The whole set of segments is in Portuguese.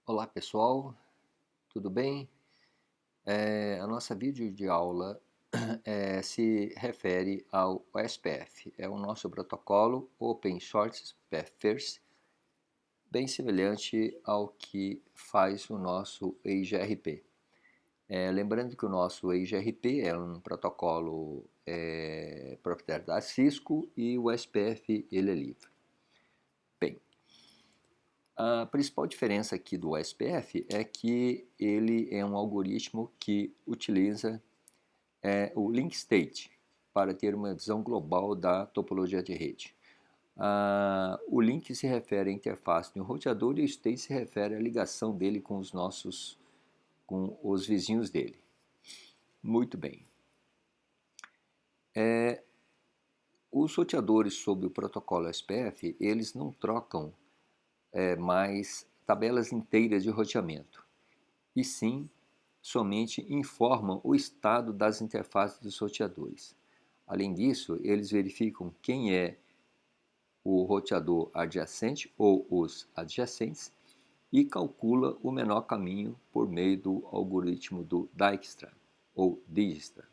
Olá pessoal, tudo bem? A nossa videoaula se refere ao OSPF, é o nosso protocolo Open Source Pathfirs, bem semelhante ao que faz o nosso EIGRP. Lembrando que o nosso EIGRP é um protocolo proprietário da Cisco e o OSPF ele é livre. Bem, a principal diferença aqui do SPF é que ele é um algoritmo que utiliza o link state para ter uma visão global da topologia de rede. O link se refere à interface de um roteador e o state se refere à ligação dele com com os vizinhos dele. Muito bem. Os roteadores sob o protocolo SPF, eles não trocam mais tabelas inteiras de roteamento, e sim somente informam o estado das interfaces dos roteadores. Além disso, eles verificam quem é o roteador adjacente ou os adjacentes e calcula o menor caminho por meio do algoritmo do Dijkstra ou Dijkstra.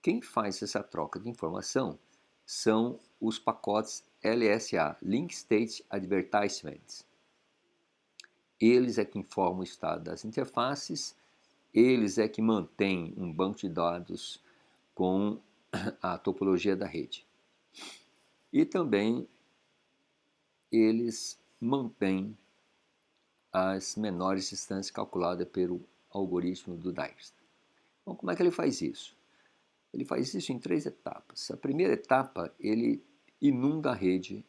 Quem faz essa troca de informação são os pacotes LSA, Link State Advertisements. Eles é que informam o estado das interfaces, eles é que mantêm um banco de dados com a topologia da rede. E também eles mantêm as menores distâncias calculadas pelo algoritmo do Dijkstra. Bom, como é que ele faz isso? Ele faz isso em três etapas. A primeira etapa, ele inunda a rede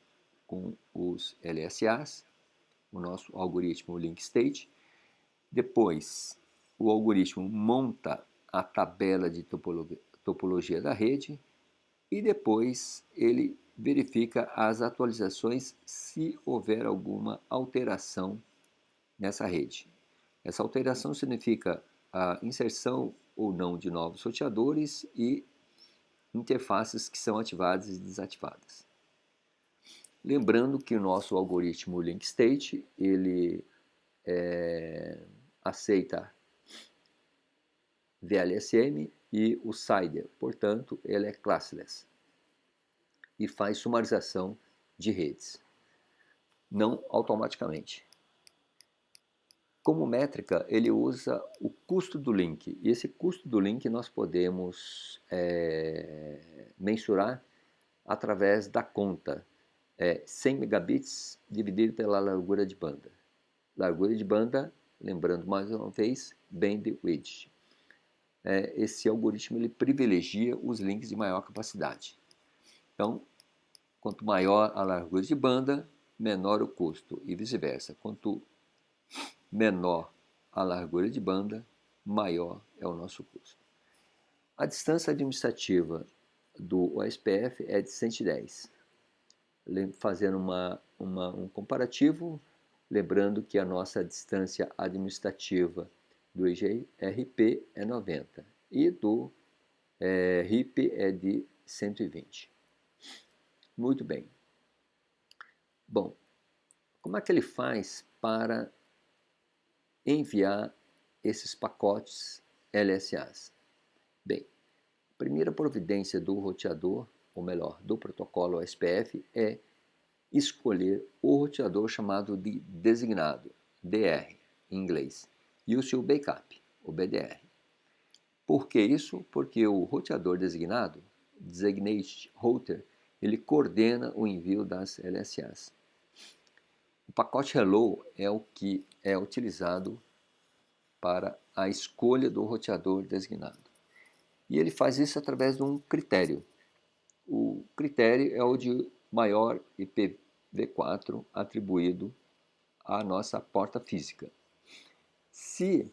com os LSAs, o nosso algoritmo Link State. Depois, o algoritmo monta a tabela de topologia da rede e depois ele verifica as atualizações se houver alguma alteração nessa rede. Essa alteração significa a inserção ou não de novos roteadores e interfaces que são ativadas e desativadas. Lembrando que o nosso algoritmo Link State ele aceita VLSM e o CIDR, portanto, ele é classless e faz sumarização de redes, não automaticamente. Como métrica, ele usa o custo do link, e esse custo do link nós podemos mensurar através da conta 100 megabits dividido pela largura de banda. Largura de banda, lembrando mais uma vez, bandwidth. Esse algoritmo ele privilegia os links de maior capacidade. Então, quanto maior a largura de banda, menor o custo, e vice-versa. Quanto menor a largura de banda, maior é o nosso custo. A distância administrativa do OSPF é de 110. Fazendo um comparativo, lembrando que a nossa distância administrativa do EGRP é 90 e do RIP é de 120. Muito bem. Bom, como é que ele faz para enviar esses pacotes LSAs? Bem, a primeira providência do roteador, ou melhor, do protocolo OSPF, é escolher o roteador chamado de designado, DR, em inglês, e o seu backup, o BDR. Por que isso? Porque o roteador designado, Designated Router, ele coordena o envio das LSAs. O pacote Hello é o que é utilizado para a escolha do roteador designado. E ele faz isso através de um critério. O critério é o de maior IPv4 atribuído à nossa porta física. Se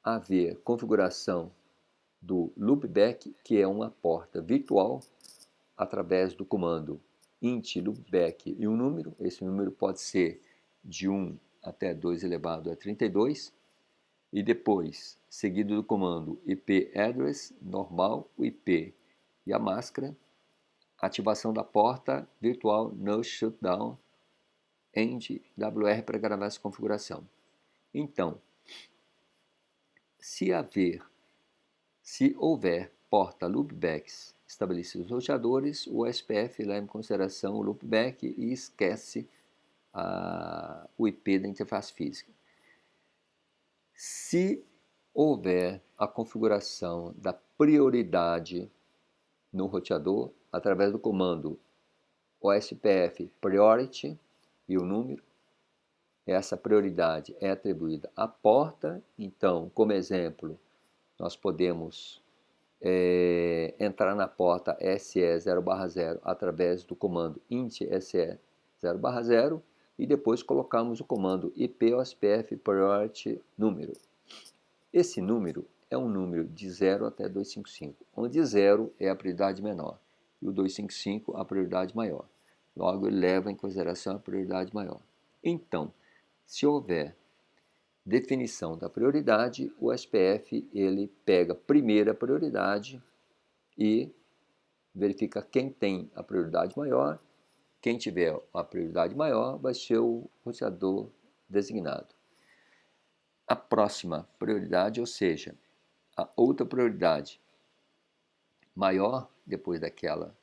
haver configuração do loopback, que é uma porta virtual, através do comando int loopback e um número, esse número pode ser de 1 até 2 elevado a 32, e depois, seguido do comando IP address, normal, o IP e a máscara, ativação da porta virtual no shutdown end WR para gravar essa configuração. Então, se houver porta loopbacks estabelecidos nos roteadores, o SPF leva em consideração o loopback e esquece o IP da interface física. Se houver a configuração da prioridade no roteador, através do comando OSPF priority e o número, essa prioridade é atribuída à porta. Então, como exemplo, nós podemos entrar na porta SE0/0 através do comando int SE0/0 e depois colocamos o comando IP OSPF priority número. Esse número é um número de 0 até 255, onde 0 é a prioridade menor e o 255 a prioridade maior. Logo, ele leva em consideração a prioridade maior. Então, se houver definição da prioridade, o SPF ele pega a primeira prioridade e verifica quem tem a prioridade maior. Quem tiver a prioridade maior vai ser o roteador designado. A próxima prioridade, ou seja, a outra prioridade maior, depois daquela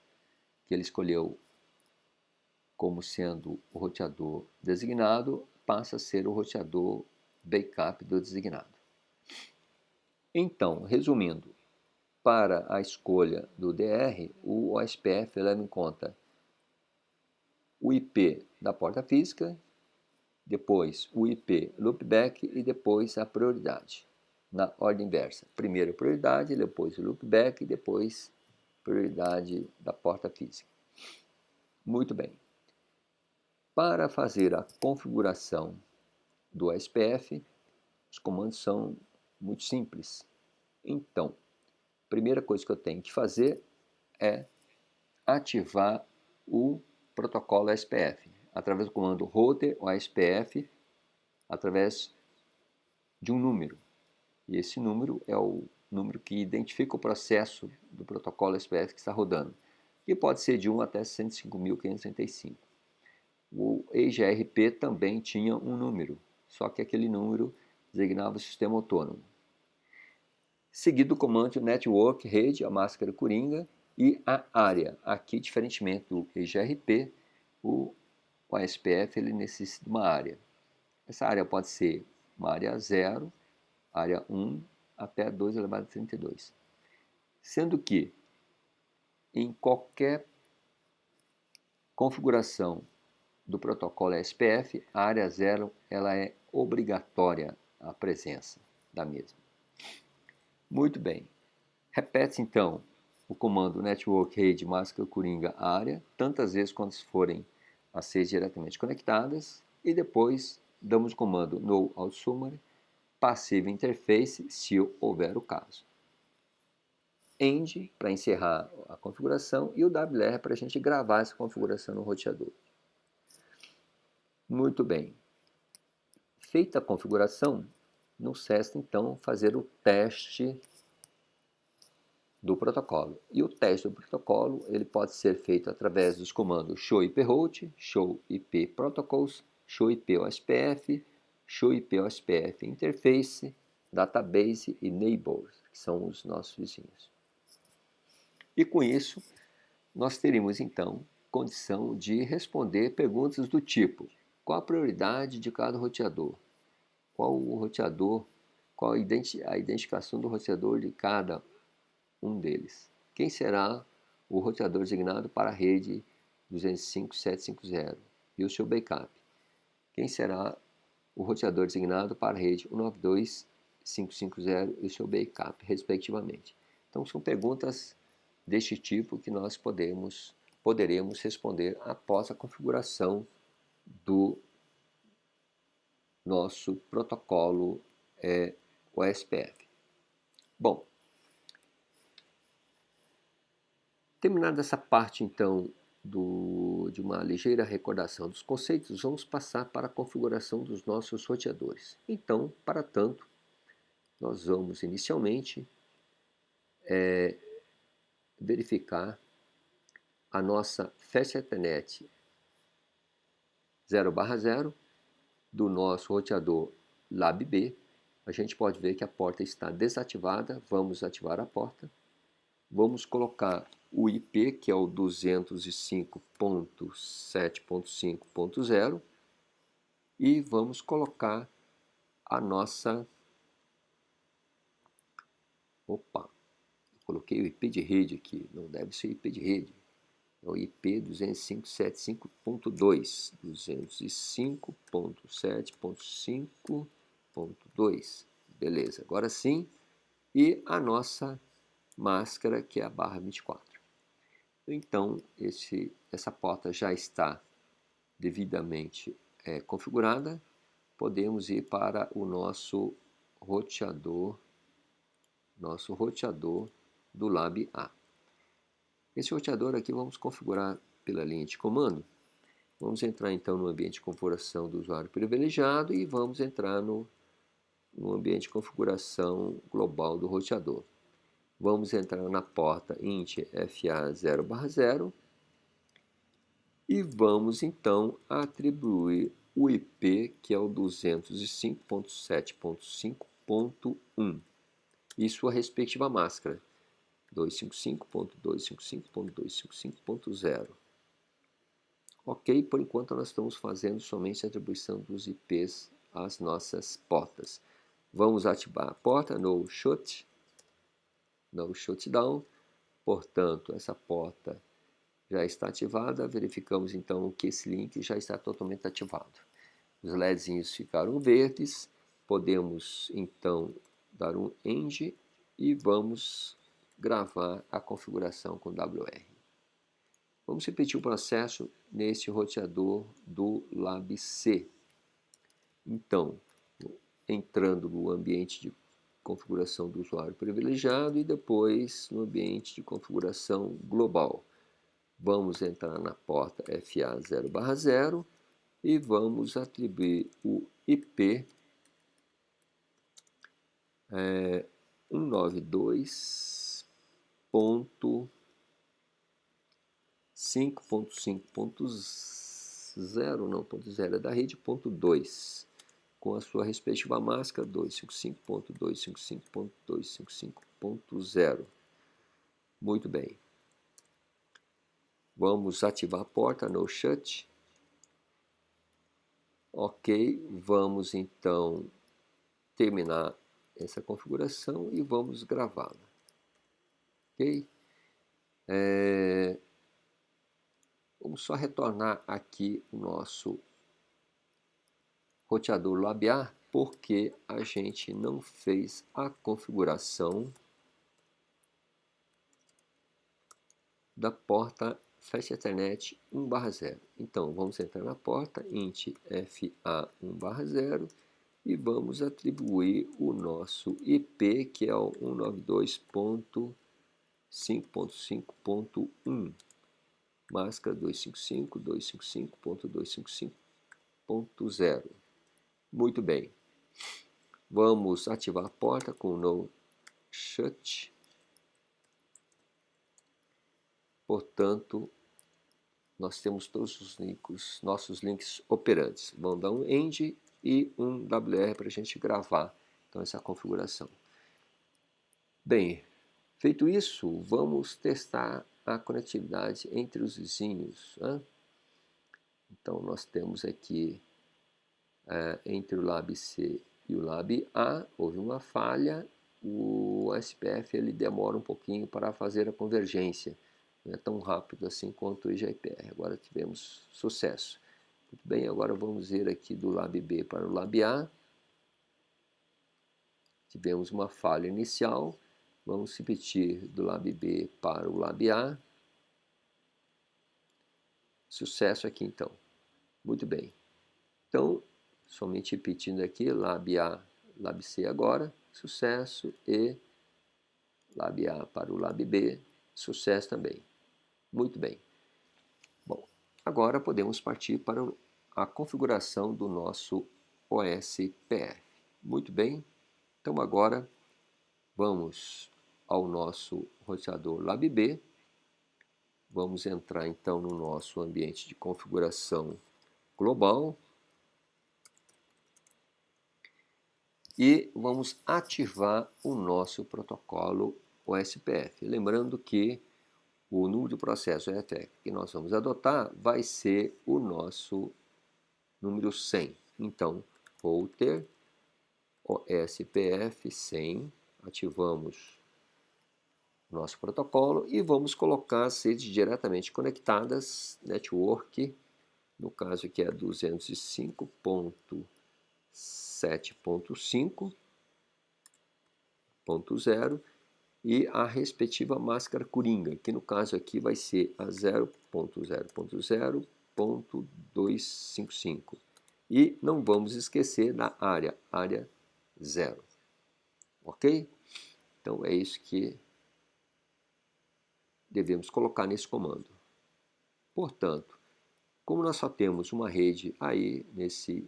que ele escolheu como sendo o roteador designado, passa a ser o roteador backup do designado. Então, resumindo, para a escolha do DR, o OSPF leva em conta o IP da porta física, depois o IP loopback e depois a prioridade, na ordem inversa. Primeiro a prioridade, depois o loopback e depois prioridade da porta física. Muito bem. Para fazer a configuração do SPF, os comandos são muito simples. Então, a primeira coisa que eu tenho que fazer é ativar o protocolo SPF, através do comando router OSPF, através de um número. E esse número é o número que identifica o processo do protocolo SPF que está rodando, que pode ser de 1 até 105.565. O EGRP também tinha um número, só que aquele número designava o sistema autônomo. Seguido do comando network, rede, a máscara coringa e a área. Aqui, diferentemente do EGRP, o OSPF ele necessita de uma área. Essa área pode ser uma área 0, área 1, até 2 elevado a 32. Sendo que, em qualquer configuração do protocolo SPF, a área 0 ela é obrigatória a presença da mesma. Muito bem. Repete então o comando network rede máscara coringa área tantas vezes quanto forem as seis diretamente conectadas e depois damos o comando no autosummary passive interface se houver o caso. End para encerrar a configuração e o WR para a gente gravar essa configuração no roteador. Muito bem. Feita a configuração, nos resta então fazer o teste do protocolo. E o teste do protocolo ele pode ser feito através dos comandos show IP route, show IP protocols, show IP OSPF, show IP OSPF interface, database e neighbors, que são os nossos vizinhos. E com isso, nós teríamos então condição de responder perguntas do tipo: qual a prioridade de cada roteador? Qual o roteador? Qual a identificação do roteador de cada um deles? Quem será o roteador designado para a rede 205.750 e o seu backup? Quem será o roteador designado para a rede 192.550 e o seu backup, respectivamente? Então, são perguntas deste tipo que nós poderemos responder após a configuração do nosso protocolo OSPF. Bom, terminada essa parte, então, de uma ligeira recordação dos conceitos, vamos passar para a configuração dos nossos roteadores. Então, para tanto, nós vamos inicialmente verificar a nossa Fast Ethernet 0/0 do nosso roteador LabB, a gente pode ver que a porta está desativada. Vamos ativar a porta. Vamos colocar o IP, que é o 205.7.5.0, e vamos colocar a nossa... Opa, coloquei o IP de rede aqui, não deve ser IP de rede. É o IP 205.75.2, 205.7.5.2. Beleza, agora sim. E a nossa máscara, que é a barra 24. Então, essa porta já está devidamente configurada. Podemos ir para o nosso roteador do Lab A. Esse roteador aqui vamos configurar pela linha de comando. Vamos entrar então no ambiente de configuração do usuário privilegiado e vamos entrar no ambiente de configuração global do roteador. Vamos entrar na porta int FA 0/0 e vamos então atribuir o IP, que é o 205.7.5.1 e sua respectiva máscara, 255.255.255.0. Ok, por enquanto nós estamos fazendo somente a atribuição dos IPs às nossas portas. Vamos ativar a porta no shutdown. Portanto, essa porta já está ativada. Verificamos então que esse link já está totalmente ativado. Os LEDzinhos ficaram verdes. Podemos então dar um end e vamos gravar a configuração com WR. Vamos repetir o processo nesse roteador do Lab C. Então, entrando no ambiente de configuração do usuário privilegiado e depois no ambiente de configuração global. Vamos entrar na porta FA 0/0 e vamos atribuir o IP 192.5.5.0, não, ponto 0 é da rede, ponto 2, com a sua respectiva máscara 255.255.255.0. Muito bem. Vamos ativar a porta no shut. Ok, vamos então terminar essa configuração e vamos gravá-la. Ok? Vamos só retornar aqui o nosso roteador Lab A, porque a gente não fez a configuração da porta Fast Ethernet 1/0. Então, vamos entrar na porta int FA 1/0 e vamos atribuir o nosso IP, que é o 192.5.5.1, máscara 255.255.255.0. Muito bem. Vamos ativar a porta com no shut. Portanto, nós temos todos os nossos links operantes. Vamos dar um end e um WR para a gente gravar então essa configuração. Bem, feito isso, vamos testar a conectividade entre os vizinhos. Então, nós temos aqui entre o Lab C e o Lab A, houve uma falha. O SPF ele demora um pouquinho para fazer a convergência. Não é tão rápido assim quanto o IGPR. Agora tivemos sucesso. Muito bem, agora vamos ir aqui do Lab B para o Lab A. Tivemos uma falha inicial. Vamos repetir do Lab B para o Lab A. Sucesso aqui então. Muito bem. Então, somente repetindo aqui, Lab A, Lab C agora, sucesso, e Lab A para o Lab B, sucesso também. Muito bem. Bom, agora podemos partir para a configuração do nosso OSPF. Muito bem. Então agora vamos ao nosso roteador Lab B. Vamos entrar então no nosso ambiente de configuração global e vamos ativar o nosso protocolo OSPF. Lembrando que o número de processo EFF que nós vamos adotar vai ser o nosso número 100. Então, router OSPF 100, ativamos o nosso protocolo e vamos colocar as redes diretamente conectadas, network, no caso aqui é 205.7.5.0 e a respectiva máscara coringa, que no caso aqui vai ser a 0.0.0.255. E não vamos esquecer da área 0. Ok? Então é isso que devemos colocar nesse comando. Portanto, como nós só temos uma rede aí nesse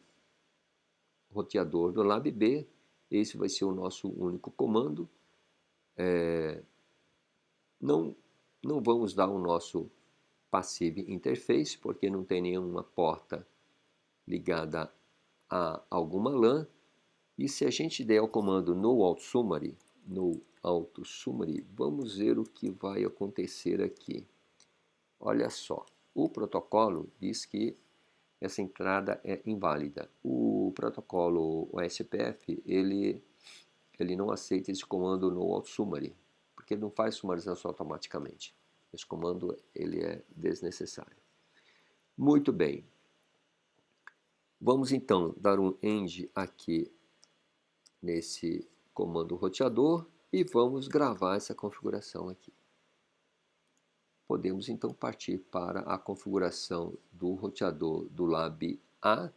roteador do LabB, esse vai ser o nosso único comando. Não vamos dar o nosso passive interface, porque não tem nenhuma porta ligada a alguma LAN. E se a gente der o comando no auto-summary, vamos ver o que vai acontecer aqui. Olha só, o protocolo diz que essa entrada é inválida. O protocolo OSPF, ele não aceita esse comando no auto-summary, porque ele não faz sumarização automaticamente. Esse comando ele é desnecessário. Muito bem. Vamos então dar um end aqui nesse comando roteador e vamos gravar essa configuração aqui. Podemos então partir para a configuração do roteador do Lab A.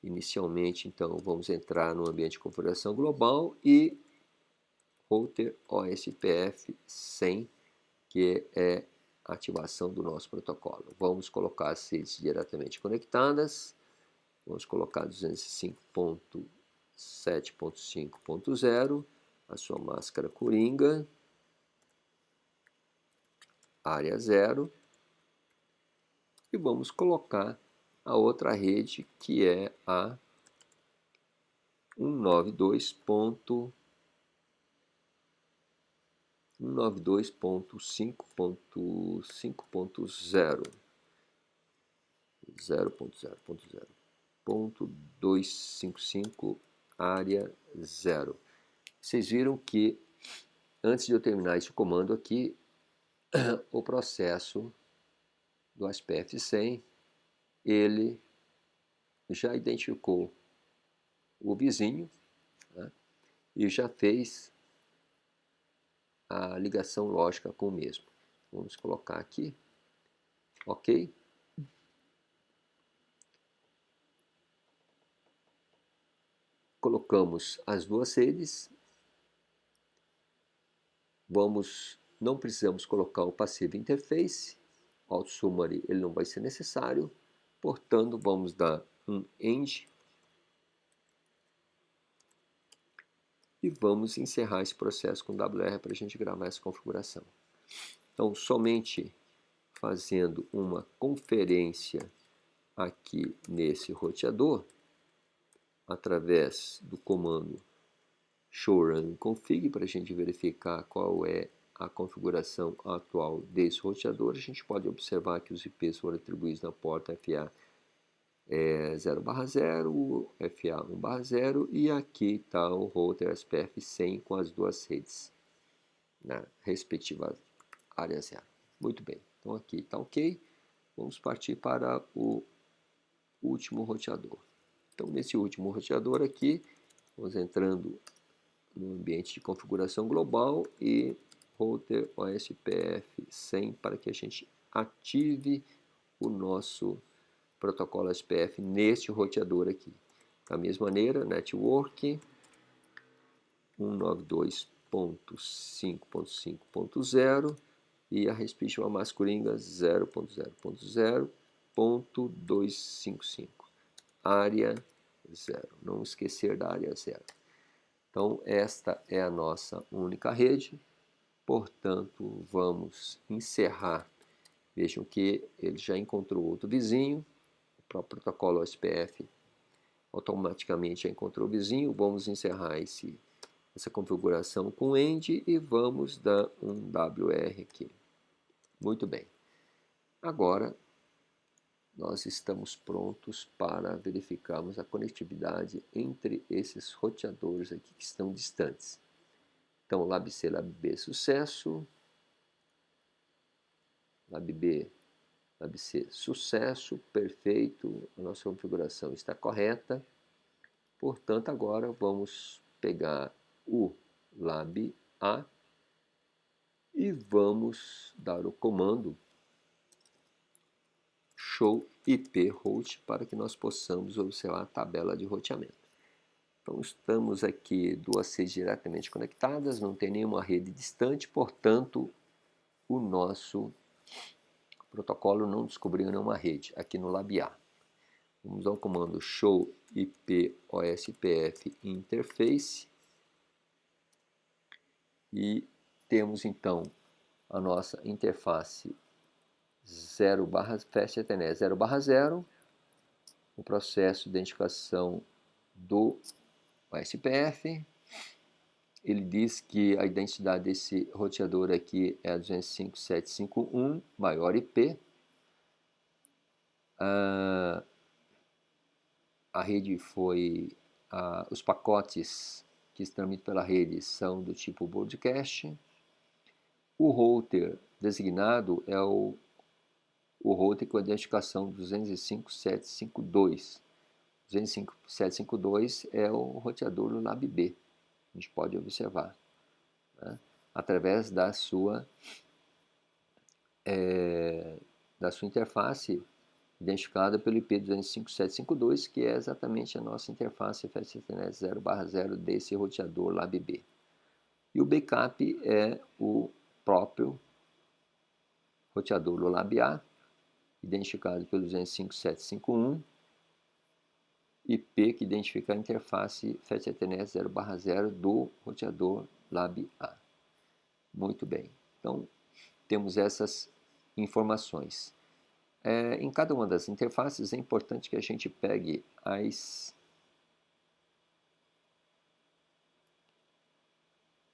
Inicialmente, então, vamos entrar no ambiente de configuração global e router OSPF 100, que é a ativação do nosso protocolo. Vamos colocar as redes diretamente conectadas. Vamos colocar 205.7.5.0, a sua máscara coringa, área 0. E vamos colocar a outra rede, que é a 192.5.0, 0.0.0.255, área 0. Vocês viram que, antes de eu terminar esse comando aqui, o processo do OSPF 100, ele já identificou o vizinho, né, e já fez a ligação lógica com o mesmo. Vamos colocar aqui, ok? Colocamos as duas redes. Não precisamos colocar o passive interface. Auto-summary ele não vai ser necessário. Portanto, vamos dar um end e vamos encerrar esse processo com WR para a gente gravar essa configuração. Então, somente fazendo uma conferência aqui nesse roteador, através do comando showrun.config, para a gente verificar qual é a configuração atual desse roteador, a gente pode observar que os IPs foram atribuídos na porta FA 0/0, FA 1/0 e aqui está o router SPF 100 com as duas redes na respectiva área 0. Muito bem, então aqui está ok. Vamos partir para o último roteador. Então nesse último roteador aqui, vamos entrando no ambiente de configuração global e router OSPF 100 para que a gente ative o nosso protocolo OSPF neste roteador aqui. Da mesma maneira, network 192.5.5.0 e a respectiva masculinha 0.0.0.255, área 0. Não esquecer da área 0. Então, esta é a nossa única rede. Portanto, vamos encerrar. Vejam que ele já encontrou outro vizinho. O próprio protocolo OSPF automaticamente já encontrou o vizinho. Vamos encerrar essa configuração com end e vamos dar um WR aqui. Muito bem. Agora nós estamos prontos para verificarmos a conectividade entre esses roteadores aqui que estão distantes. Então, LabC, LabB, sucesso. LabB, LabC, sucesso, perfeito. A nossa configuração está correta. Portanto, agora vamos pegar o LabA e vamos dar o comando show IP route para que nós possamos observar a tabela de roteamento. Então estamos aqui duas redes diretamente conectadas, não tem nenhuma rede distante, portanto o nosso protocolo não descobriu nenhuma rede aqui no LabA. Vamos ao comando show IP OSPF interface e temos então a nossa interface 0/Fast Ethernet 0/0, o processo de identificação do OSPF. Ele diz que a identidade desse roteador aqui é a 205.751, maior IP. A rede foi... os pacotes que estão transmitidos pela rede são do tipo broadcast. O router designado é o router com a identificação 205.752. 205.752 é o roteador do LabB. A gente pode observar, né? Através da sua interface identificada pelo IP 205.752, que é exatamente a nossa interface Fast Ethernet 0/0 desse roteador LabB. E o backup é o próprio roteador do LabA, identificado pelo 205.751, IP que identifica a interface Fast Ethernet 0/0 do roteador LabA. Muito bem, então temos essas informações. Em cada uma das interfaces é importante que a gente pegue as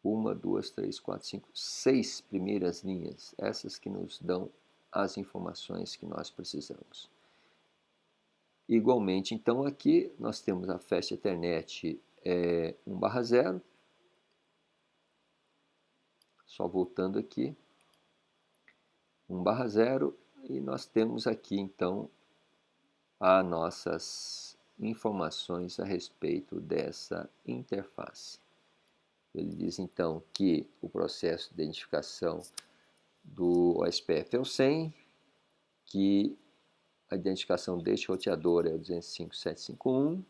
1, 2, 3, 4, 5, 6 primeiras linhas, essas que nos dão as informações que nós precisamos. Igualmente, então aqui nós temos a Fast Ethernet 1/0, só voltando aqui, 1/0, e nós temos aqui então as nossas informações a respeito dessa interface. Ele diz então que o processo de identificação do OSPF é o 100, que a identificação deste roteador é o 205.751,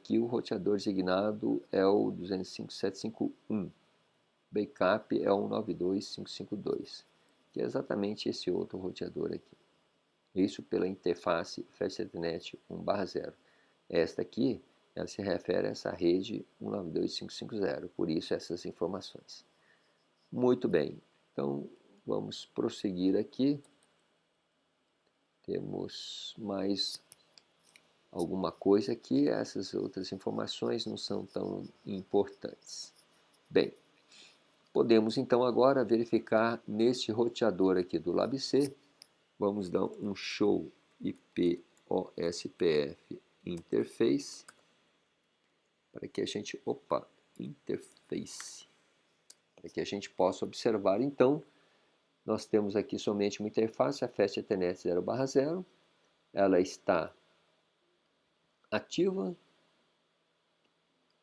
que o roteador designado é o 205.751. Backup é o 192.552, que é exatamente esse outro roteador aqui. Isso pela interface Fast Ethernet 1/0. Esta aqui, ela se refere a essa rede 192.550, por isso essas informações. Muito bem, então vamos prosseguir aqui. Temos mais alguma coisa aqui, essas outras informações não são tão importantes. Bem, podemos então agora verificar neste roteador aqui do LabC. Vamos dar um show IP OSPF interface para que a gente, interface, para que a gente possa observar. Então, nós temos aqui somente uma interface, a Fast Ethernet 0/0, ela está ativa.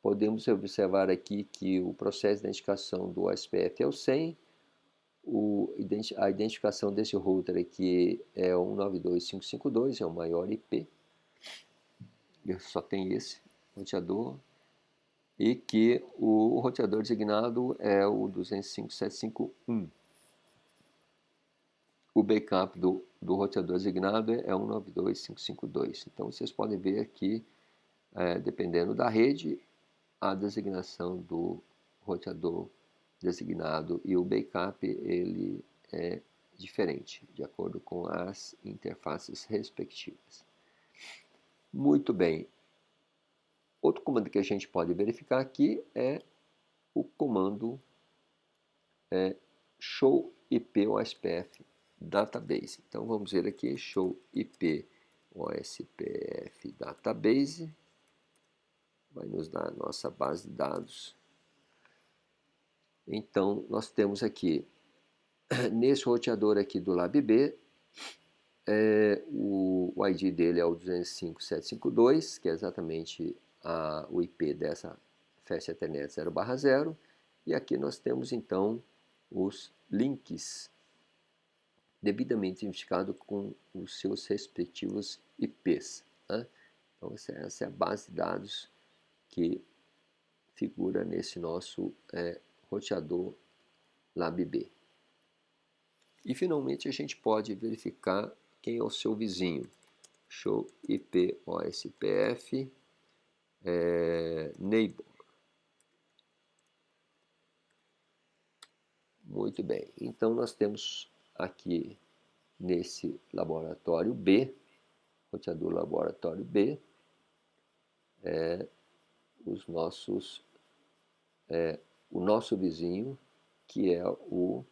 Podemos observar aqui que o processo de identificação do OSPF é o 100, a identificação desse router aqui é o 192.552, é o maior IP, só tem esse roteador, e que o roteador designado é o 205.751. O backup do roteador designado é 192.552. Então vocês podem ver aqui, dependendo da rede, a designação do roteador designado e o backup ele é diferente, de acordo com as interfaces respectivas. Muito bem. Outro comando que a gente pode verificar aqui é o comando show IP OSPF database. Então vamos ver aqui show IP OSPF database, vai nos dar a nossa base de dados. Então nós temos aqui nesse roteador aqui do LabB, o ID dele é o 205.752, que é exatamente o IP dessa Fast Ethernet 0/0, e aqui nós temos então os links devidamente identificados com os seus respectivos IPs. Né? Então essa é a base de dados que figura nesse nosso roteador LabB. E finalmente a gente pode verificar quem é o seu vizinho. Show IP OSPF Neighbor. Muito bem, então nós temos aqui nesse laboratório B, roteador laboratório B, o nosso vizinho, que é o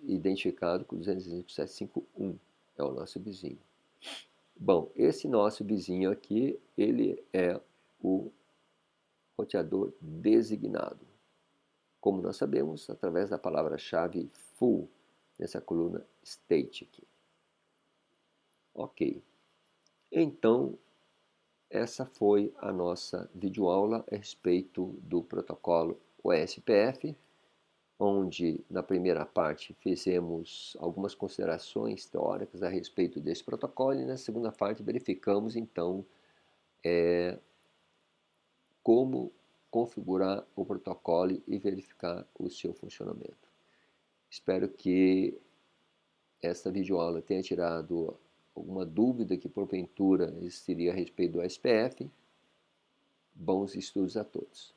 identificado com 205.751, é o nosso vizinho. Bom, esse nosso vizinho aqui, ele é o roteador designado. Como nós sabemos, através da palavra-chave full, nessa coluna state aqui. Ok. Então, essa foi a nossa videoaula a respeito do protocolo OSPF, onde na primeira parte fizemos algumas considerações teóricas a respeito desse protocolo e na segunda parte verificamos então como configurar o protocolo e verificar o seu funcionamento. Espero que esta videoaula tenha tirado alguma dúvida que porventura existiria a respeito do SPF. Bons estudos a todos.